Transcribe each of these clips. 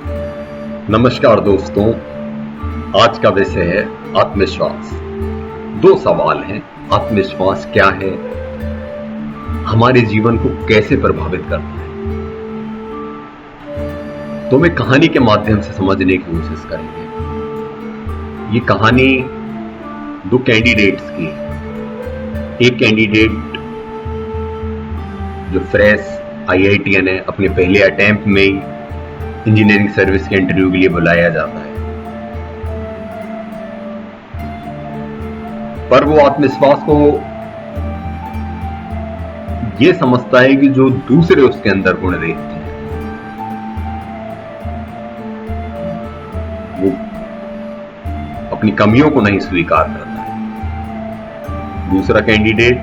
नमस्कार दोस्तों, आज का विषय है आत्मविश्वास। दो सवाल हैं। आत्मविश्वास क्या है, हमारे जीवन को कैसे प्रभावित करता है। तो मैं कहानी के माध्यम से समझने की कोशिश करेंगे। ये कहानी दो कैंडिडेट्स की है। एक कैंडिडेट जो फ्रेश IITian है, अपने पहले अटेम्प्ट में ही इंजीनियरिंग सर्विस के इंटरव्यू के लिए बुलाया जाता है, पर वो आत्मविश्वास को ये समझता है कि जो दूसरे उसके अंदर गुण देखते हैं वो अपनी कमियों को नहीं स्वीकार करता है। दूसरा कैंडिडेट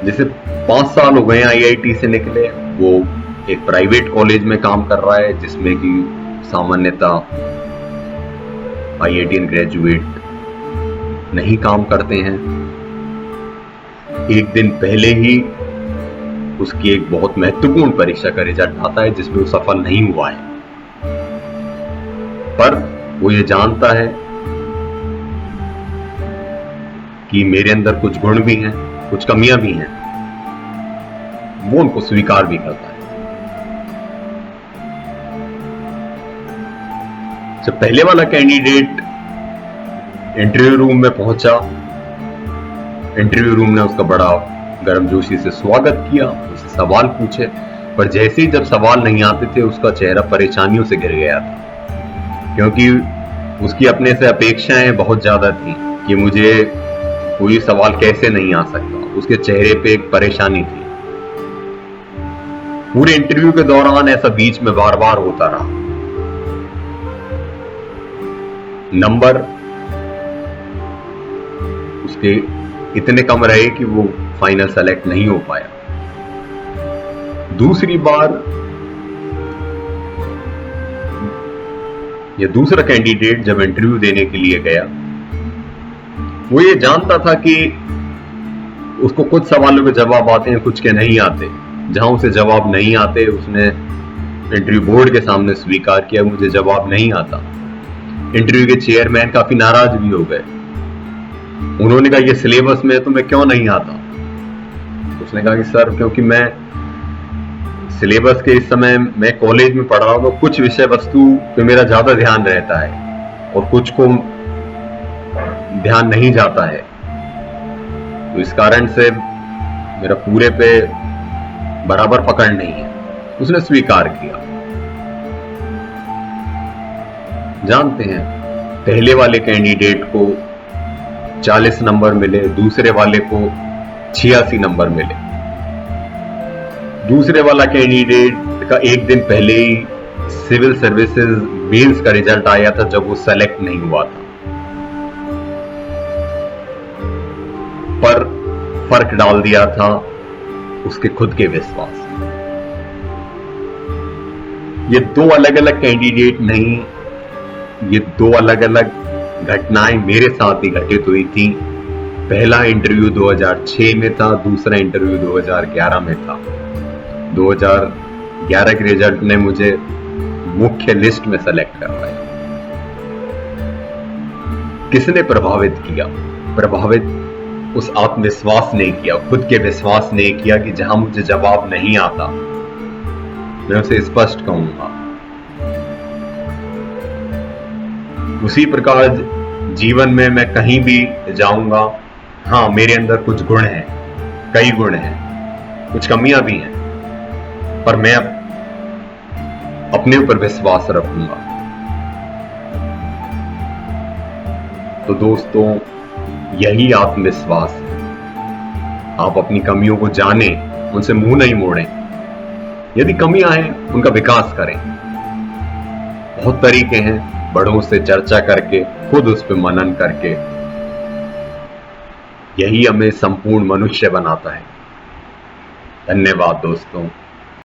जिसे 5 साल हो गए IIT से निकले, वो एक प्राइवेट कॉलेज में काम कर रहा है जिसमें कि सामान्यतः IITian ग्रेजुएट नहीं काम करते हैं। एक दिन पहले ही उसकी एक बहुत महत्वपूर्ण परीक्षा का रिजल्ट आता है जिसमें वो सफल नहीं हुआ है, पर वो ये जानता है कि मेरे अंदर कुछ गुण भी हैं, कुछ कमियां भी हैं। वो उनको स्वीकार भी करता है। जब पहले वाला कैंडिडेट इंटरव्यू रूम में पहुंचा, इंटरव्यू रूम ने उसका बड़ा गर्मजोशी से स्वागत किया, उससे सवाल पूछे, पर जैसे ही जब सवाल नहीं आते थे उसका चेहरा परेशानियों से घिर गया था, क्योंकि उसकी अपने से अपेक्षाएं बहुत ज्यादा थी कि मुझे कोई सवाल कैसे नहीं आ सकता। उसके चेहरे पे एक परेशानी थी। पूरे इंटरव्यू के दौरान ऐसा बीच में बार बार होता रहा। नंबर उसके इतने कम रहे कि वो फाइनल सेलेक्ट नहीं हो पाया। दूसरी बार या दूसरा कैंडिडेट जब इंटरव्यू देने के लिए गया, वो ये जानता था कि उसको कुछ सवालों के जवाब आते हैं, कुछ के नहीं आते। जहां उसे जवाब नहीं आते, उसने इंटरव्यू बोर्ड के सामने स्वीकार किया, मुझे जवाब नहीं आता। इंटरव्यू के चेयरमैन काफी नाराज भी हो गए। उन्होंने कहा, ये सिलेबस में है तो मैं क्यों नहीं आता? उसने कहा कि सर, क्योंकि मैं सिलेबस के इस समय मैं कॉलेज में पढ़ रहा हूं तो कुछ विषय वस्तु पे मेरा ज्यादा ध्यान रहता है और कुछ को ध्यान नहीं जाता है, तो इस कारण से मेरा पूरे पे बराबर पकड़ नहीं है। उसने स्वीकार किया। जानते हैं, पहले वाले कैंडिडेट को 40 नंबर मिले, दूसरे वाले को 86 नंबर मिले। दूसरे वाला कैंडिडेट का एक दिन पहले ही सिविल सर्विसेज मेंस का रिजल्ट आया था, जब वो सेलेक्ट नहीं हुआ था। पर फर्क डाल दिया था उसके खुद के विश्वास। ये दो अलग अलग कैंडिडेट नहीं, ये दो अलग अलग घटनाएं मेरे साथ ही घटित हुई थी। पहला इंटरव्यू 2006 में था, दूसरा इंटरव्यू 2011 में था। 2011 के रिजल्ट ने मुझे मुख्य लिस्ट में सेलेक्ट करवाया। किसने प्रभावित किया? प्रभावित उस आत्मविश्वास ने किया, खुद के विश्वास ने किया कि जहां मुझे जवाब नहीं आता, मैं उसे स्पष्ट कहूंगा। उसी प्रकार जीवन में मैं कहीं भी जाऊंगा, हाँ मेरे अंदर कुछ गुण हैं, कई गुण हैं, कुछ कमियां भी हैं, पर मैं अपने ऊपर विश्वास रखूंगा। तो दोस्तों, यही आत्मविश्वास है। आप अपनी कमियों को जानें, उनसे मुंह नहीं मोड़ें। यदि कमियां हैं, उनका विकास करें। बहुत तरीके हैं, बड़ों से चर्चा करके, खुद उस पर मनन करके। यही हमें संपूर्ण मनुष्य बनाता है। धन्यवाद दोस्तों।